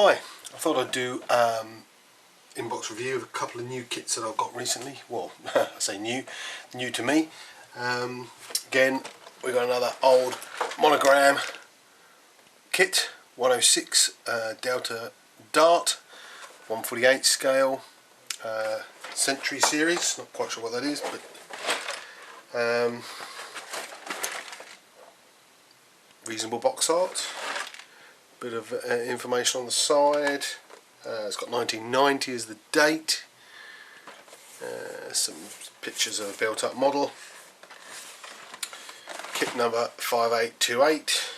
Hi, I thought I'd do inbox review of a couple of new kits that I've got recently. Well, I say new to me. Again, we've got another old Monogram kit, 106 Delta Dart, 148 scale, Century series. Not quite sure what that is, but reasonable box art. Bit of information on the side. It's got 1990 as the date. Some pictures of a built-up model. Kit number 5828.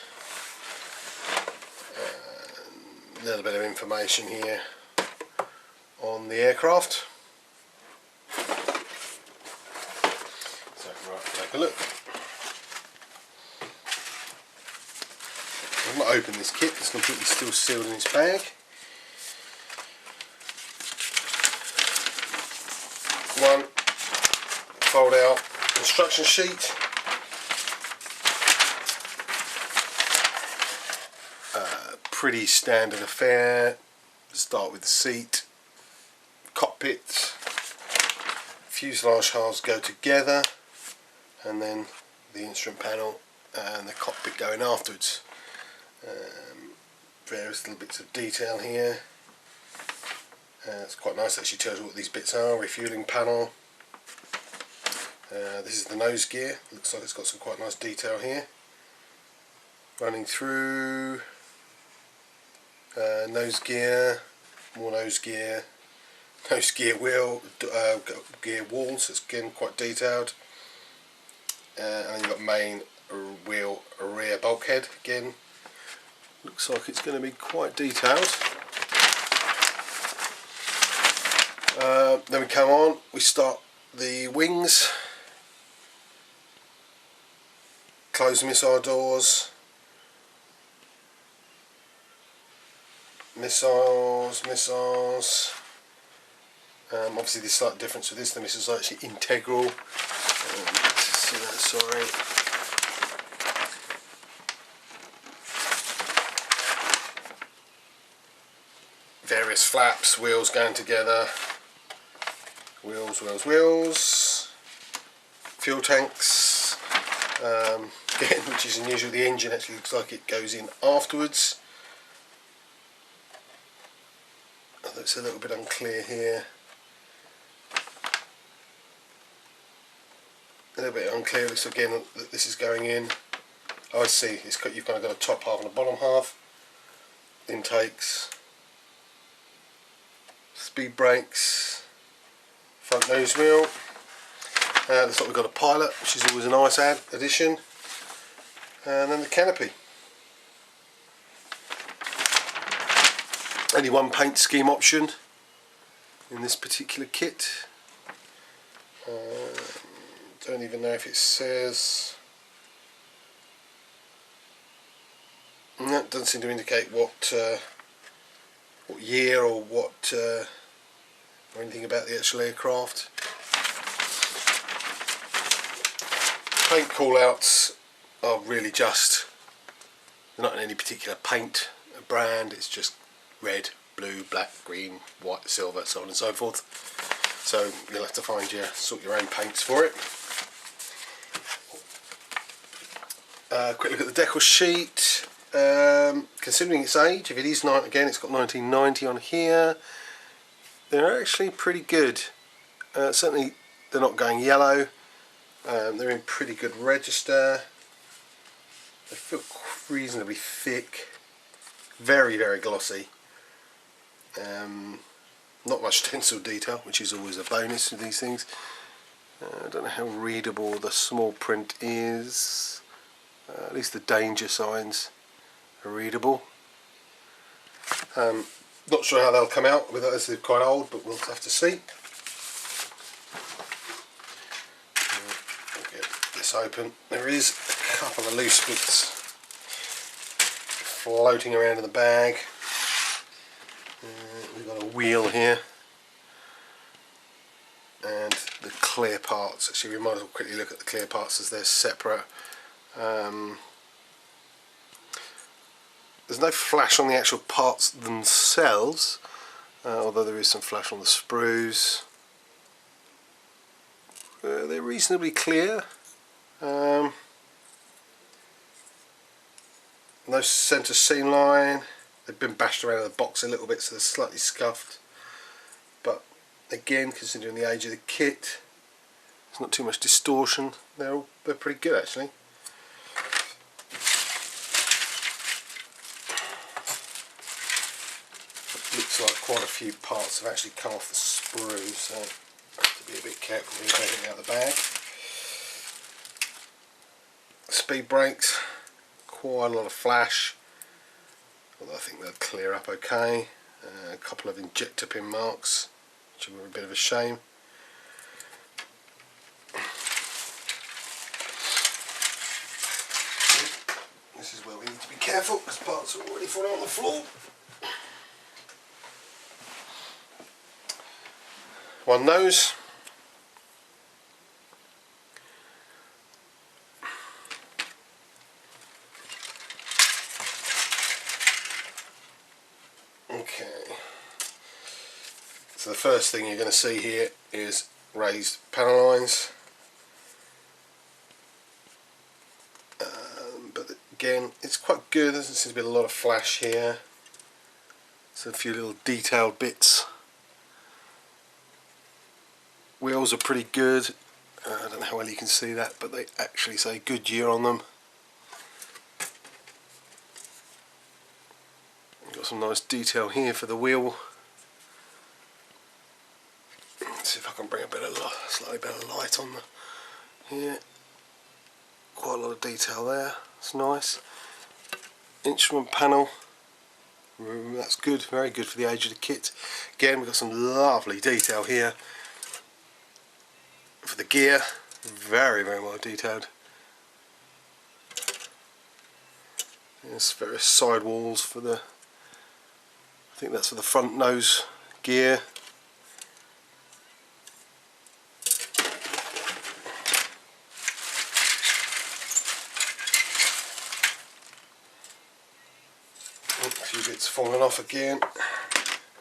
A little bit of information here on the aircraft. So, right, take a look. I've not opened this kit, it's completely still sealed in its bag. One fold out instruction sheet. Pretty standard affair. Start with the seat, cockpit, fuselage halves go together, and then the instrument panel and the cockpit going afterwards. Various little bits of detail here. It's quite nice, actually tells you what these bits are. Refueling panel. This is the nose gear. Looks like it's got some quite nice detail here. Running through nose gear, more nose gear wheel, gear walls. It's again quite detailed. And then you've got main wheel rear bulkhead again. Looks like it's going to be quite detailed. Then we come on, we start the wings, close missile doors, missiles. Obviously there's a slight difference with this, the missiles are actually integral. See that, sorry. Various flaps, wheels going together, wheels, fuel tanks, again, which is unusual, the engine actually looks like it goes in afterwards. Although it's a little bit unclear here. A little bit unclear, looks again that this is going in. Oh, I see, you've kind of got a top half and a bottom half. Intakes. Speed brakes, front nose wheel. Looks like we've got a pilot, which is always a nice addition. And then the canopy. Only one paint scheme option in this particular kit. Don't even know if it says. No, it doesn't seem to indicate what year or what or anything about the actual aircraft. Paint callouts are really just, they're not in any particular paint brand, it's just red, blue, black, green, white, silver, so on and so forth. So you'll have to sort your own paints for it. Quick look at the Decals sheet. Considering its age, if it is again, it's got 1990 on here. They're actually pretty good. Certainly they're not going yellow. They're in pretty good register. They feel reasonably thick. Very, very glossy. Not much stencil detail, which is always a bonus with these things. I don't know how readable the small print is. At least the danger signs are readable. Not sure how they'll come out with those, they're quite old, but we'll have to see. Get this open. There is a couple of loose bits floating around in the bag. We've got a wheel here. And the clear parts. Actually, we might as well quickly look at the clear parts as they're separate. There's no flash on the actual parts themselves, although there is some flash on the sprues. They're reasonably clear. No centre seam line. They've been bashed around in the box a little bit, so they're slightly scuffed. But again, considering the age of the kit, there's not too much distortion. They're pretty good actually. Looks like quite a few parts have actually come off the sprue, so I have to be a bit careful when you take it out of the bag. Speed brakes, quite a lot of flash, although I think they'll clear up okay. A couple of injector pin marks, which are a bit of a shame. This is where we need to be careful because parts are already falling on the floor. One nose. Okay. So the first thing you're going to see here is raised panel lines. But again, it's quite good. There doesn't seem to be a lot of flash here. So a few little detailed bits. Wheels are pretty good. I don't know how well you can see that, but they actually say Goodyear on them. Got some nice detail here for the wheel. Let's see if I can bring a bit of slightly better light on the here. Quite a lot of detail there. It's nice. Instrument panel. That's good. Very good for the age of the kit. Again, we've got some lovely detail here. For the gear, very well detailed. There's various sidewalls for the, I think that's for the front nose gear. A few bits falling off again.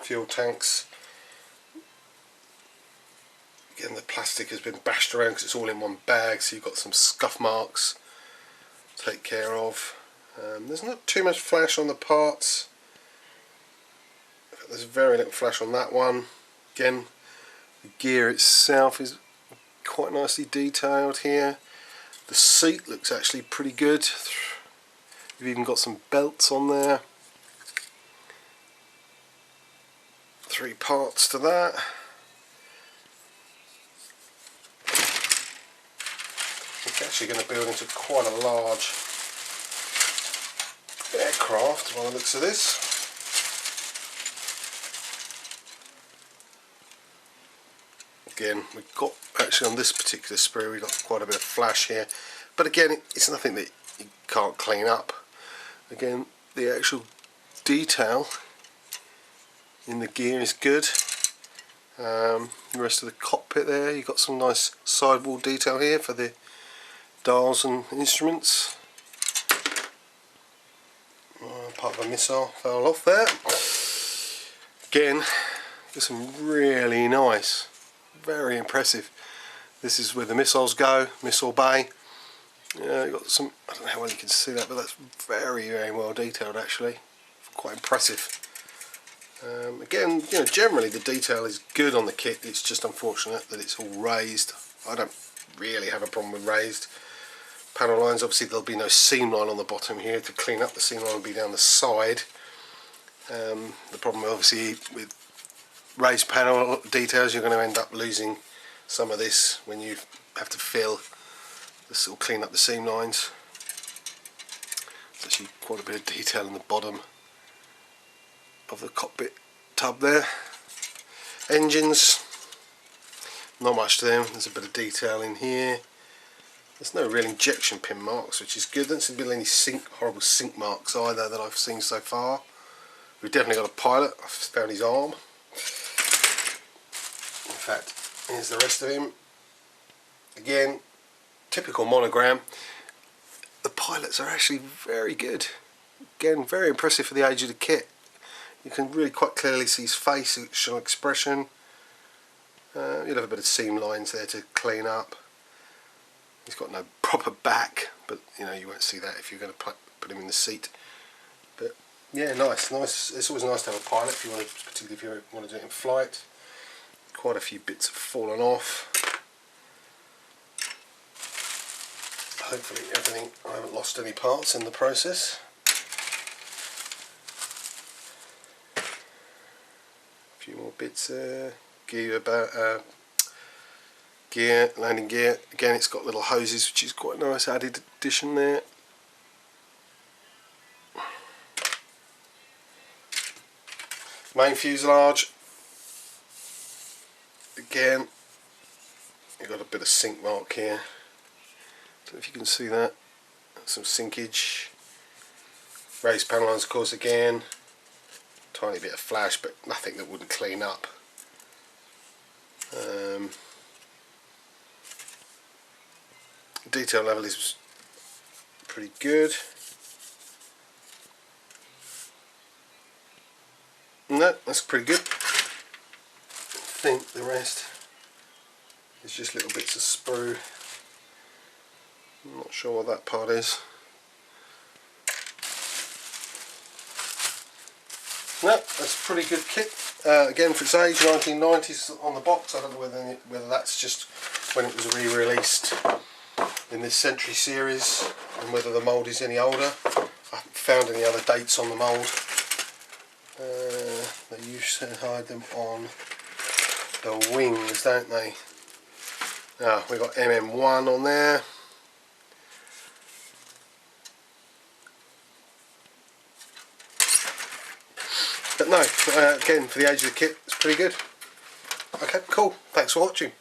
Fuel tanks. Again, the plastic has been bashed around because it's all in one bag, so you've got some scuff marks to take care of. There's not too much flash on the parts. There's very little flash on that one. Again, the gear itself is quite nicely detailed here. The seat looks actually pretty good. You've even got some belts on there. 3 parts to that. It's actually going to build into quite a large aircraft by the looks of this. Again, we've got, actually on this particular sprue, we've got quite a bit of flash here, but again, it's nothing that you can't clean up. Again, the actual detail in the gear is good. The rest of the cockpit there, you've got some nice sidewall detail here for the dials and instruments. Part of a missile fell off there. Again, got some really nice, very impressive. This is where the missiles go, missile bay. You've got some, I don't know how well you can see that, but that's very well detailed actually. Quite impressive. Again, you know, generally the detail is good on the kit. It's just unfortunate that it's all raised. I don't really have a problem with raised panel lines. Obviously there'll be no seam line on the bottom here. To clean up, the seam line will be down the side. The problem obviously with raised panel details, you're going to end up losing some of this when you have to fill. This will clean up the seam lines. There's actually quite a bit of detail in the bottom of the cockpit tub there. Engines, not much to them. There's a bit of detail in here. There's no real injection pin marks, which is good. There doesn't seem to be any horrible sink marks either that I've seen so far. We've definitely got a pilot. I've found his arm. In fact, here's the rest of him. Again, typical Monogram. The pilots are actually very good. again, very impressive for the age of the kit. You can really quite clearly see his facial expression. You'll have a bit of seam lines there to clean up. He's got no proper back, but you know, you won't see that if you're going to put him in the seat. But yeah, nice. It's always nice to have a pilot, if you want to, particularly if you want to do it in flight. Quite a few bits have fallen off. Hopefully everything, I haven't lost any parts in the process. A few more bits there. Landing gear. Again, it's got little hoses, which is quite a nice added addition there. Main fuselage. Again, you've got a bit of sink mark here. Don't know if you can see that. Some sinkage. Raised panel lines, of course, again. Tiny bit of flash, but nothing that wouldn't clean up. Detail level is pretty good. No, that's pretty good. I think the rest is just little bits of sprue. I'm not sure what that part is. No, that's a pretty good kit. Again, for its age, 1990s on the box. I don't know whether that's just when it was re-released in this Century series, and whether the mould is any older. I haven't found any other dates on the mould. They used to hide them on the wings, don't they? Now we've got MM1 on there. But no, again, for the age of the kit, it's pretty good. Okay, cool. Thanks for watching.